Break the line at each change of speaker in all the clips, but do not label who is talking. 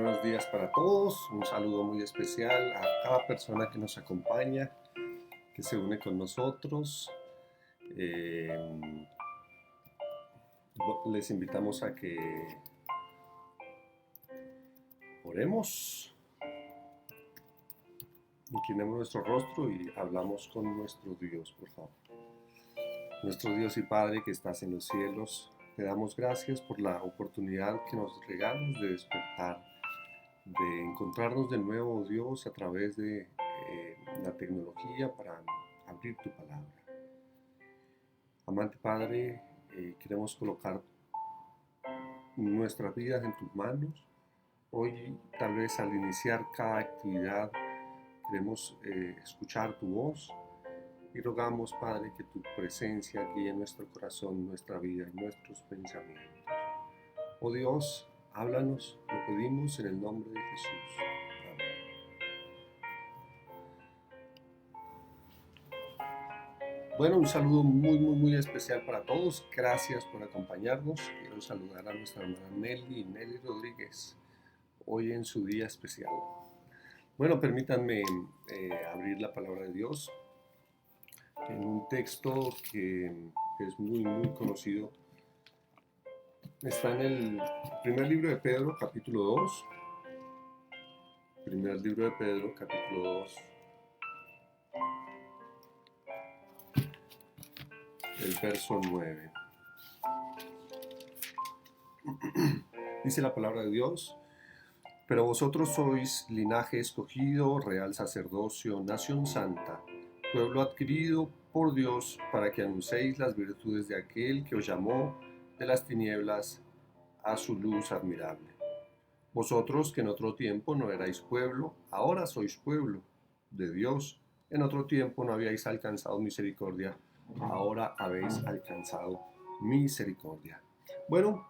buenos días para todos. Un saludo muy especial a cada persona que nos acompaña, que se une con nosotros. Eh, Les invitamos a que oremos, inclinemos nuestro rostro y hablamos con nuestro Dios, por favor. Nuestro Dios y Padre que estás en los cielos, te damos gracias por la oportunidad que nos regalas de despertar, de encontrarnos de nuevo, oh Dios, a través de la tecnología para abrir tu palabra. Amante Padre, queremos colocar nuestras vidas en tus manos. Hoy, tal vez al iniciar cada actividad, queremos escuchar tu voz y rogamos, Padre, que tu presencia guíe nuestro corazón, nuestra vida y nuestros pensamientos. Oh Dios, háblanos, lo pedimos en el nombre de Jesús. Amén. Bueno, un saludo muy especial para todos. Gracias por acompañarnos. Quiero saludar a nuestra hermana Nelly Rodríguez, hoy en su día especial. Bueno, permítanme abrir la palabra de Dios en un texto que es muy conocido. Está en el primer libro de Pedro, capítulo 2. Primer libro de Pedro, capítulo 2. El verso 9. Dice la palabra de Dios: pero vosotros sois linaje escogido, real sacerdocio, nación santa, pueblo adquirido por Dios, para que anunciéis las virtudes de aquel que os llamó de las tinieblas a su luz admirable. Vosotros que en otro tiempo no erais pueblo, ahora sois pueblo de Dios. En otro tiempo no habíais alcanzado misericordia, ahora habéis alcanzado misericordia. Bueno,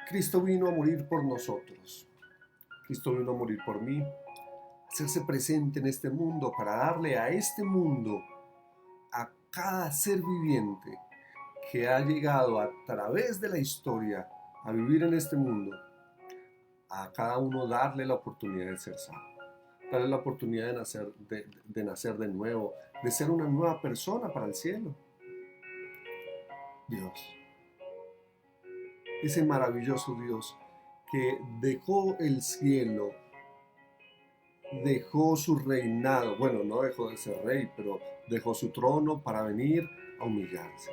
Cristo vino a morir por nosotros. Cristo vino a morir por mí, a hacerse presente en este mundo para darle a este mundo, a cada ser viviente que ha llegado a través de la historia a vivir en este mundo, a cada uno darle la oportunidad de ser salvo, darle la oportunidad de nacer de nuevo, de ser una nueva persona para el cielo. Dios, ese maravilloso Dios que dejó el cielo, dejó su reinado, bueno, no dejó de ser rey, pero dejó su trono para venir a humillarse.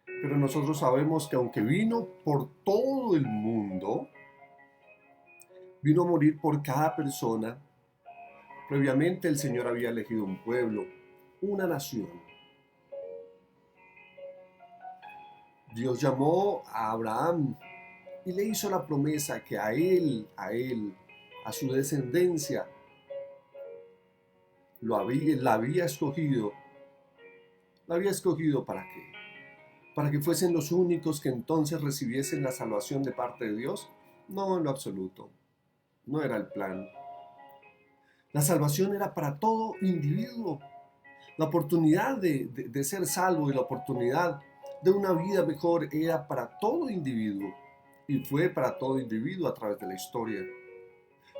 Pero nosotros sabemos que aunque vino por todo el mundo, vino a morir por cada persona. Previamente el Señor había elegido un pueblo, una nación. Dios llamó a Abraham y le hizo la promesa que a él, a su descendencia, la había escogido. ¿La había escogido para qué? ¿Para que fuesen los únicos que entonces recibiesen la salvación de parte de Dios? No, en lo absoluto. No era el plan. La salvación era para todo individuo. La oportunidad de ser salvo y la oportunidad de una vida mejor era para todo individuo. Y fue para todo individuo a través de la historia.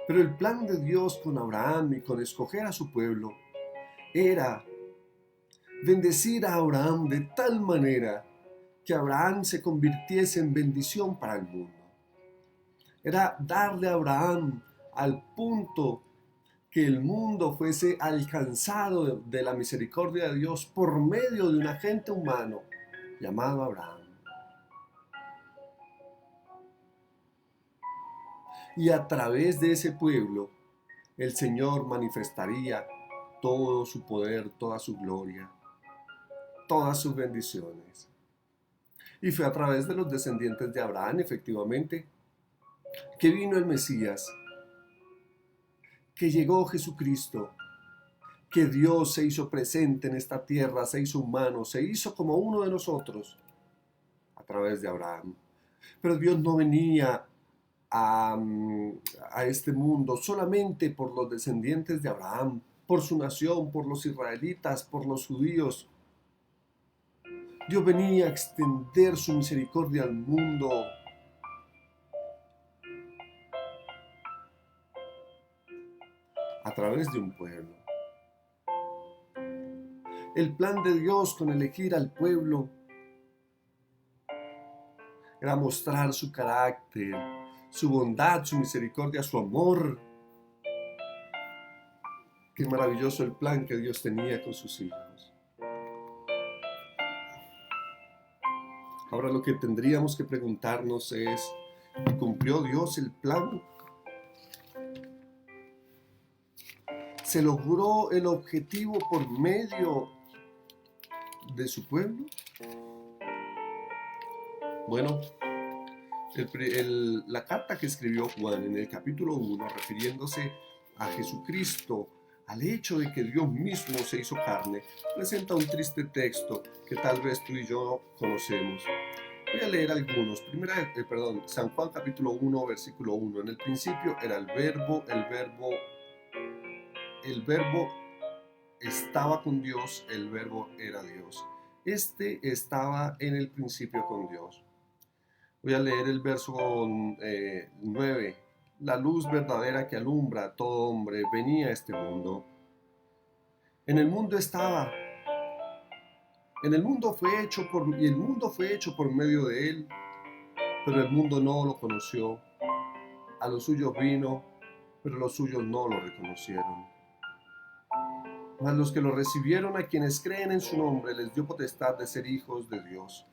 Pero el plan de Dios con Abraham y con escoger a su pueblo era bendecir a Abraham de tal manera que Abraham se convirtiese en bendición para el mundo. Era darle a Abraham al punto que el mundo fuese alcanzado de la misericordia de Dios por medio de un agente humano llamado Abraham. Y a través de ese pueblo, el Señor manifestaría todo su poder, toda su gloria, todas sus bendiciones. Y fue a través de los descendientes de Abraham, efectivamente, que vino el Mesías, que llegó Jesucristo, que Dios se hizo presente en esta tierra, se hizo humano, se hizo como uno de nosotros a través de Abraham. Pero Dios no venía a este mundo solamente por los descendientes de Abraham, por su nación, por los israelitas, por los judíos. Dios venía a extender su misericordia al mundo. A través de un pueblo. El plan de Dios con elegir al pueblo era mostrar su carácter, su bondad, su misericordia, su amor. Qué maravilloso el plan que Dios tenía con sus hijos. Ahora lo que tendríamos que preguntarnos es, ¿cumplió Dios el plan? ¿Se logró el objetivo por medio de su pueblo? Bueno, la carta que escribió Juan en el capítulo 1, refiriéndose a Jesucristo, al hecho de que Dios mismo se hizo carne, presenta un triste texto que tal vez tú y yo conocemos. Voy a leer algunos. San Juan capítulo 1, versículo 1. En el principio era el verbo estaba con Dios, el verbo era Dios. Este estaba en el principio con Dios. Voy a leer el verso 9. La luz verdadera que alumbra a todo hombre venía a este mundo. En el mundo estaba. En el mundo fue hecho y el mundo fue hecho por medio de él, pero el mundo no lo conoció. A los suyos vino, pero los suyos no lo reconocieron. Mas los que lo recibieron, a quienes creen en su nombre, les dio potestad de ser hijos de Dios.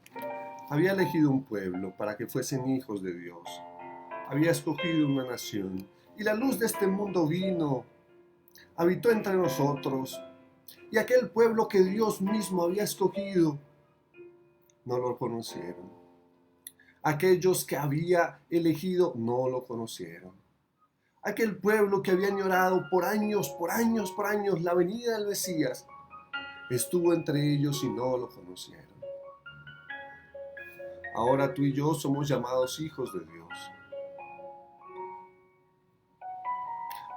Había elegido un pueblo para que fuesen hijos de Dios. Había escogido una nación, y la luz de este mundo vino, habitó entre nosotros, y aquel pueblo que Dios mismo había escogido, no lo conocieron. Aquellos que había elegido, no lo conocieron. Aquel pueblo que había añorado por años, la venida del Mesías, estuvo entre ellos y no lo conocieron. Ahora tú y yo somos llamados hijos de Dios.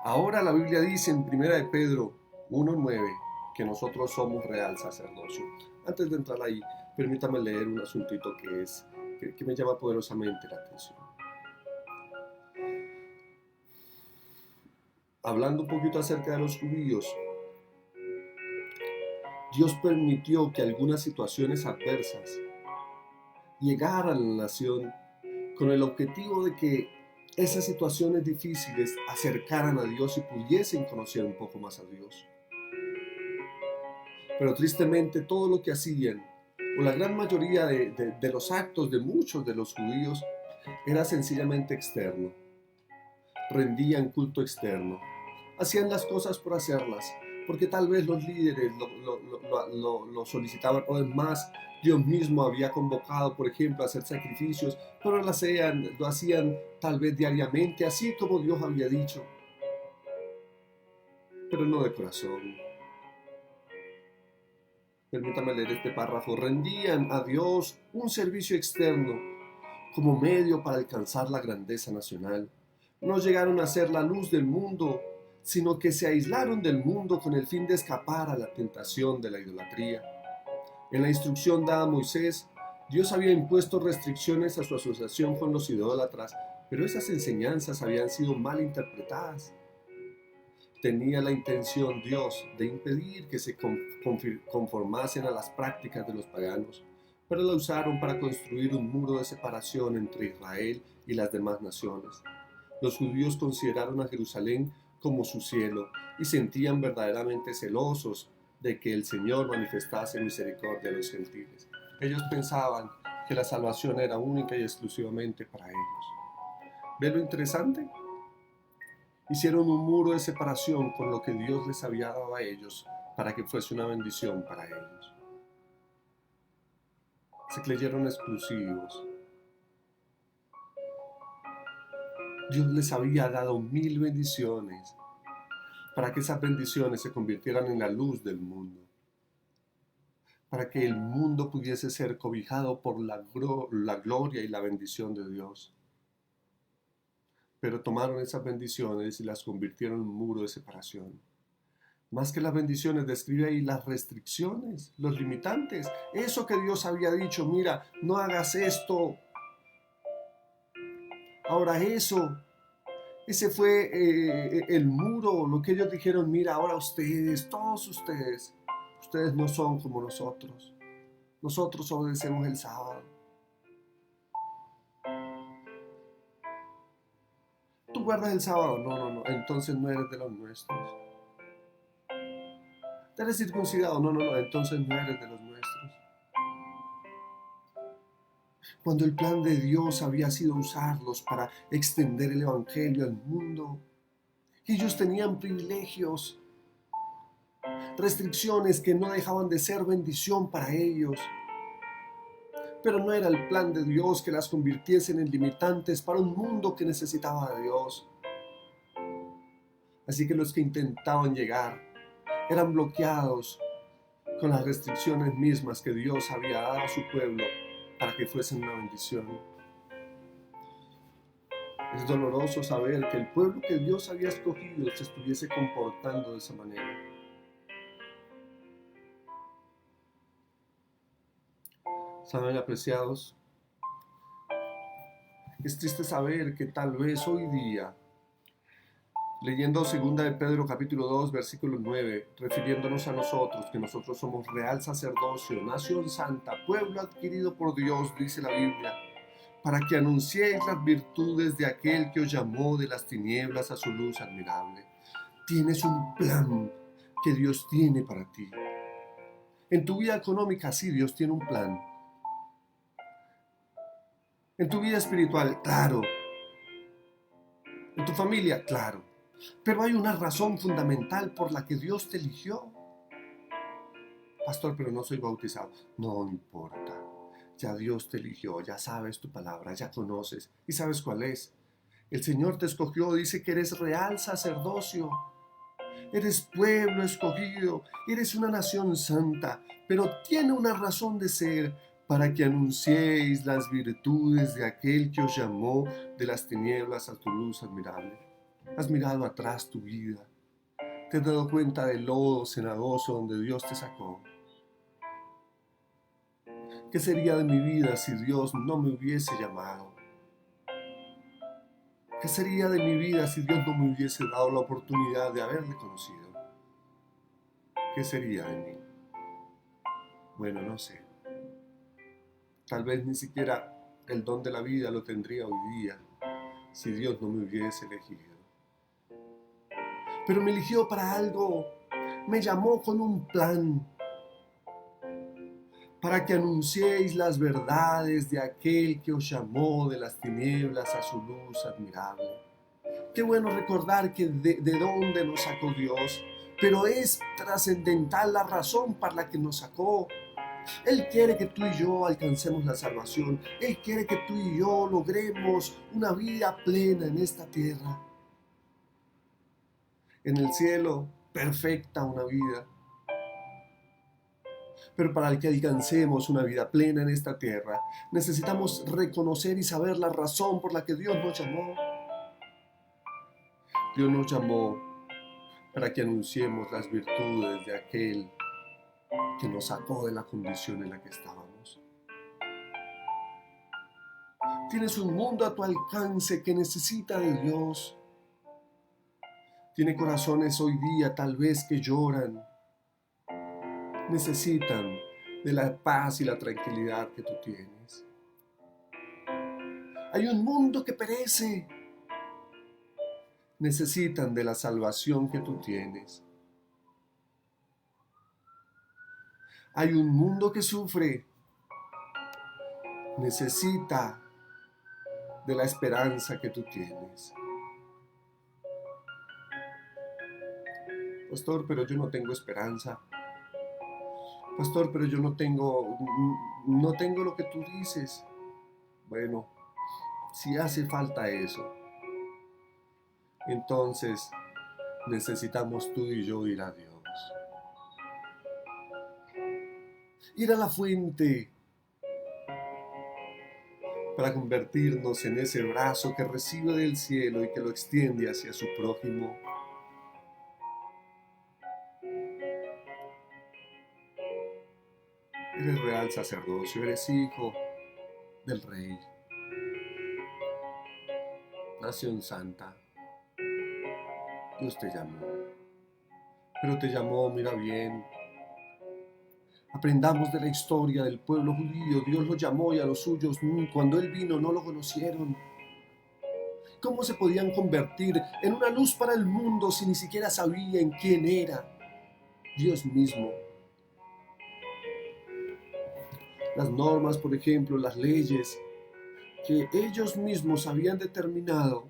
Ahora la Biblia dice en 1 de Pedro 1:9 que nosotros somos real sacerdocio. Antes de entrar ahí, permítame leer un asuntito que me llama poderosamente la atención. Hablando un poquito acerca de los judíos, Dios permitió que algunas situaciones adversas llegaran a la nación con el objetivo de que esas situaciones difíciles acercaran a Dios y pudiesen conocer un poco más a Dios. Pero tristemente todo lo que hacían, o la gran mayoría de los actos de muchos de los judíos, era sencillamente externo. Rendían culto externo. Hacían las cosas por hacerlas, porque tal vez los líderes lo solicitaban, o además Dios mismo había convocado, por ejemplo, a hacer sacrificios, pero lo hacían tal vez diariamente, así como Dios había dicho, pero no de corazón. Permítame leer este párrafo. Rendían a Dios un servicio externo como medio para alcanzar la grandeza nacional. No llegaron a ser la luz del mundo, sino que se aislaron del mundo con el fin de escapar a la tentación de la idolatría. En la instrucción dada a Moisés, Dios había impuesto restricciones a su asociación con los idólatras, pero esas enseñanzas habían sido mal interpretadas. Tenía la intención Dios de impedir que se conformasen a las prácticas de los paganos, pero la usaron para construir un muro de separación entre Israel y las demás naciones. Los judíos consideraron a Jerusalén como su cielo y sentían verdaderamente celosos de que el Señor manifestase misericordia a los gentiles. Ellos pensaban que la salvación era única y exclusivamente para ellos. ¿Ves lo interesante? Hicieron un muro de separación con lo que Dios les había dado a ellos para que fuese una bendición para ellos. Se creyeron exclusivos. Dios les había dado 1000 bendiciones para que esas bendiciones se convirtieran en la luz del mundo, para que el mundo pudiese ser cobijado por la gloria y la bendición de Dios. Pero tomaron esas bendiciones y las convirtieron en un muro de separación. Más que las bendiciones, describe ahí las restricciones, los limitantes. Eso que Dios había dicho, mira, no hagas esto. Ahora ese fue el muro, lo que ellos dijeron, mira, ahora ustedes, todos ustedes no son como nosotros. Nosotros obedecemos el sábado. ¿Tú guardas el sábado? No, entonces no eres de los nuestros. ¿Te eres circuncidado? No, entonces no eres de los nuestros. Cuando el plan de Dios había sido usarlos para extender el Evangelio al mundo, ellos tenían privilegios, restricciones que no dejaban de ser bendición para ellos. Pero no era el plan de Dios que las convirtiesen en limitantes para un mundo que necesitaba de Dios. Así que los que intentaban llegar eran bloqueados con las restricciones mismas que Dios había dado a su pueblo para que fuesen una bendición. Es doloroso saber que el pueblo que Dios había escogido se estuviese comportando de esa manera. ¿Saben, apreciados? Es triste saber que tal vez hoy día, leyendo 2 de Pedro capítulo 2 versículo 9, refiriéndonos a nosotros, que nosotros somos real sacerdocio, nación santa, pueblo adquirido por Dios, dice la Biblia, para que anunciéis las virtudes de aquel que os llamó de las tinieblas a su luz admirable. Tienes un plan que Dios tiene para ti. En tu vida económica, sí, Dios tiene un plan. En tu vida espiritual, claro. En tu familia, claro. Pero hay una razón fundamental por la que Dios te eligió. Pastor, pero no soy bautizado. No importa. Ya Dios te eligió, ya sabes tu palabra, ya conoces y sabes cuál es. El Señor te escogió, dice que eres real sacerdocio. Eres pueblo escogido, eres una nación santa, pero tiene una razón de ser para que anunciéis las virtudes de aquel que os llamó de las tinieblas a tu luz admirable. Has mirado atrás tu vida, te has dado cuenta del lodo cenagoso donde Dios te sacó. ¿Qué sería de mi vida si Dios no me hubiese llamado? ¿Qué sería de mi vida si Dios no me hubiese dado la oportunidad de haberle conocido? ¿Qué sería de mí? Bueno, no sé. Tal vez ni siquiera el don de la vida lo tendría hoy día si Dios no me hubiese elegido. Pero me eligió para algo. Me llamó con un plan para que anunciéis las verdades de aquel que os llamó de las tinieblas a su luz admirable. Qué bueno recordar que de dónde nos sacó Dios, pero es trascendental la razón para la que nos sacó. Él quiere que tú y yo alcancemos la salvación. Él quiere que tú y yo logremos una vida plena en esta tierra. En el cielo, perfecta una vida. Pero para que alcancemos una vida plena en esta tierra, necesitamos reconocer y saber la razón por la que Dios nos llamó. Dios nos llamó para que anunciemos las virtudes de aquel que nos sacó de la condición en la que estábamos. Tienes un mundo a tu alcance que necesita de Dios. Tiene corazones hoy día tal vez que lloran. Necesitan de la paz y la tranquilidad que tú tienes. Hay un mundo que perece. Necesitan de la salvación que tú tienes. Hay un mundo que sufre. Necesita de la esperanza que tú tienes. Pastor, pero yo no tengo esperanza. Pastor, pero yo no tengo lo que tú dices. Bueno, si hace falta eso, entonces necesitamos tú y yo ir a Dios. Ir a la fuente para convertirnos en ese brazo que recibe del cielo y que lo extiende hacia su prójimo. al sacerdocio, eres hijo del Rey. Nación santa, Dios te llamó, pero te llamó, mira bien, aprendamos de la historia del pueblo judío. Dios lo llamó y a los suyos, cuando Él vino, no lo conocieron. ¿Cómo se podían convertir en una luz para el mundo si ni siquiera sabían quién era Dios mismo? Las normas, por ejemplo, las leyes que ellos mismos habían determinado,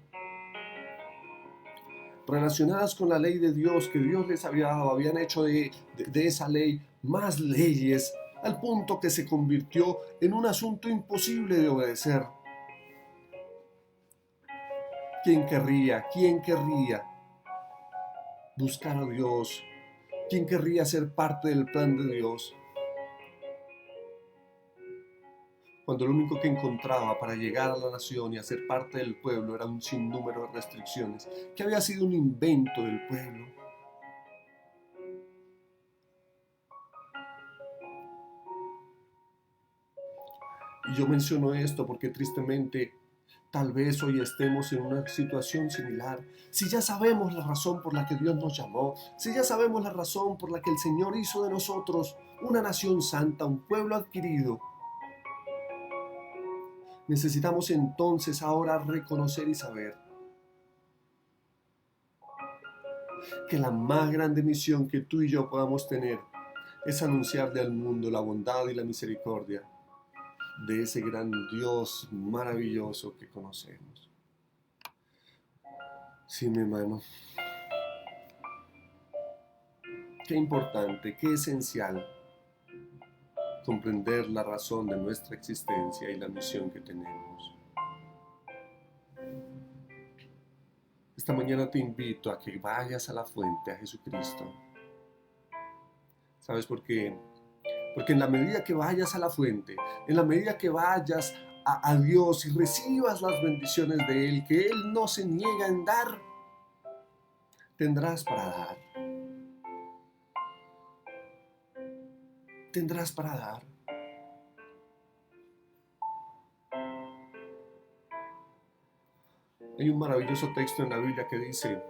relacionadas con la ley de Dios que Dios les había dado, habían hecho de esa ley más leyes, al punto que se convirtió en un asunto imposible de obedecer. ¿Quién querría? ¿Quién querría buscar a Dios? ¿Quién querría ser parte del plan de Dios? Cuando lo único que encontraba para llegar a la nación y hacer parte del pueblo era un sinnúmero de restricciones, que había sido un invento del pueblo. Y yo menciono esto porque tristemente tal vez hoy estemos en una situación similar. Si ya sabemos la razón por la que Dios nos llamó, si ya sabemos la razón por la que el Señor hizo de nosotros una nación santa, un pueblo adquirido, necesitamos entonces ahora reconocer y saber que la más grande misión que tú y yo podamos tener es anunciarle al mundo la bondad y la misericordia de ese gran Dios maravilloso que conocemos. Sí, mi hermano. Qué importante, qué esencial comprender la razón de nuestra existencia y la misión que tenemos. Esta mañana te invito a que vayas a la fuente, a Jesucristo. ¿Sabes por qué? Porque en la medida que vayas a la fuente, en la medida que vayas a Dios y recibas las bendiciones de Él, que Él no se niega en dar, tendrás para dar. Tendrás para dar. Hay un maravilloso texto en la Biblia que dice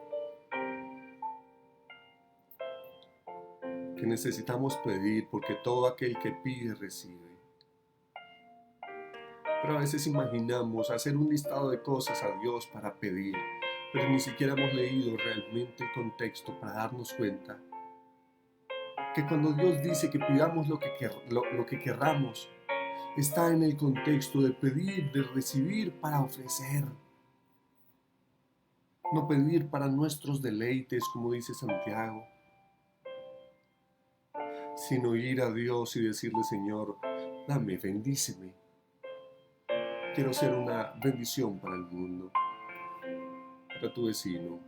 que necesitamos pedir porque todo aquel que pide recibe. Pero a veces imaginamos hacer un listado de cosas a Dios para pedir, pero ni siquiera hemos leído realmente el contexto para darnos cuenta que cuando Dios dice que pidamos lo que querramos, está en el contexto de pedir, de recibir para ofrecer. No pedir para nuestros deleites, como dice Santiago, sino ir a Dios y decirle: Señor, dame, bendíceme. Quiero ser una bendición para el mundo, para tu vecino,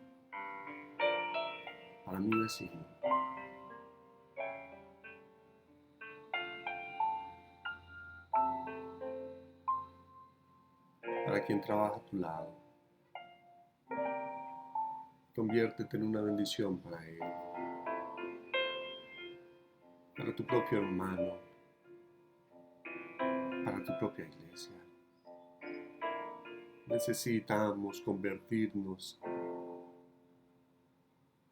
para mi vecino. Para quien trabaja a tu lado. Conviértete en una bendición para él, para tu propio hermano, para tu propia iglesia. Necesitamos convertirnos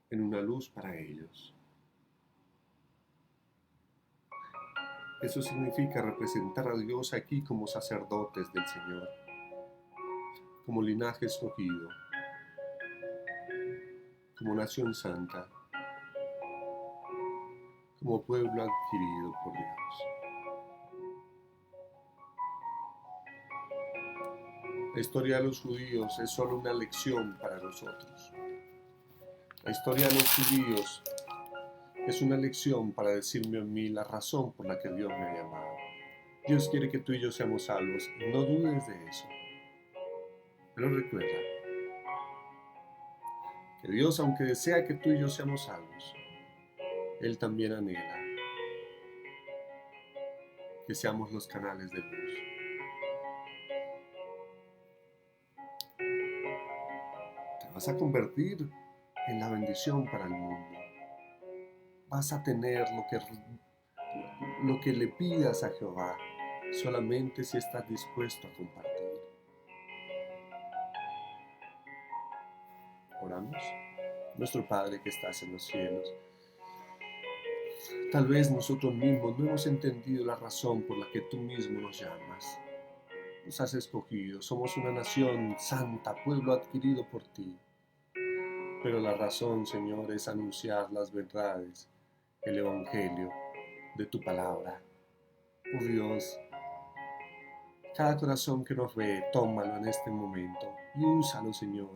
en una luz para ellos. Eso significa representar a Dios aquí como sacerdotes del Señor, como linaje escogido, como nación santa, como pueblo adquirido por Dios. La historia de los judíos es solo una lección para nosotros. La historia de los judíos es una lección para decirme a mí la razón por la que Dios me ha llamado. Dios quiere que tú y yo seamos salvos. No dudes de eso. Pero recuerda que Dios, aunque desea que tú y yo seamos salvos, Él también anhela que seamos los canales de luz. Te vas a convertir en la bendición para el mundo. Vas a tener lo que le pidas a Jehová, solamente si estás dispuesto a compartir. Oramos. Nuestro Padre que estás en los cielos, tal vez nosotros mismos no hemos entendido la razón por la que tú mismo nos llamas. Nos has escogido, somos una nación santa, pueblo adquirido por ti. Pero la razón, Señor, es anunciar las verdades, el Evangelio de tu palabra. Oh Dios, cada corazón que nos ve, tómalo en este momento y úsalo, Señor,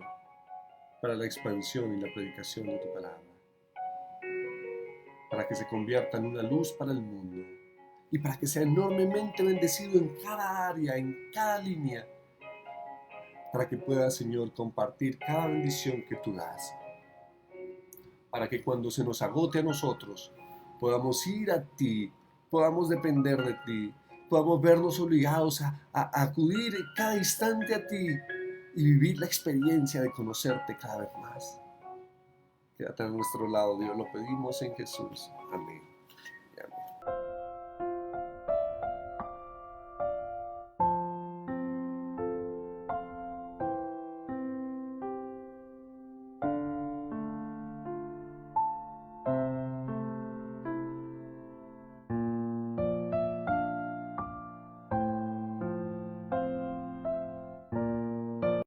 para la expansión y la predicación de tu palabra, para que se convierta en una luz para el mundo y para que sea enormemente bendecido en cada área, en cada línea, para que pueda, Señor, compartir cada bendición que tú das, para que cuando se nos agote a nosotros, podamos ir a ti, podamos depender de ti, podamos vernos obligados a acudir cada instante a ti y vivir la experiencia de conocerte cada vez más. Quédate a nuestro lado, Dios, lo pedimos en Jesús. Amén.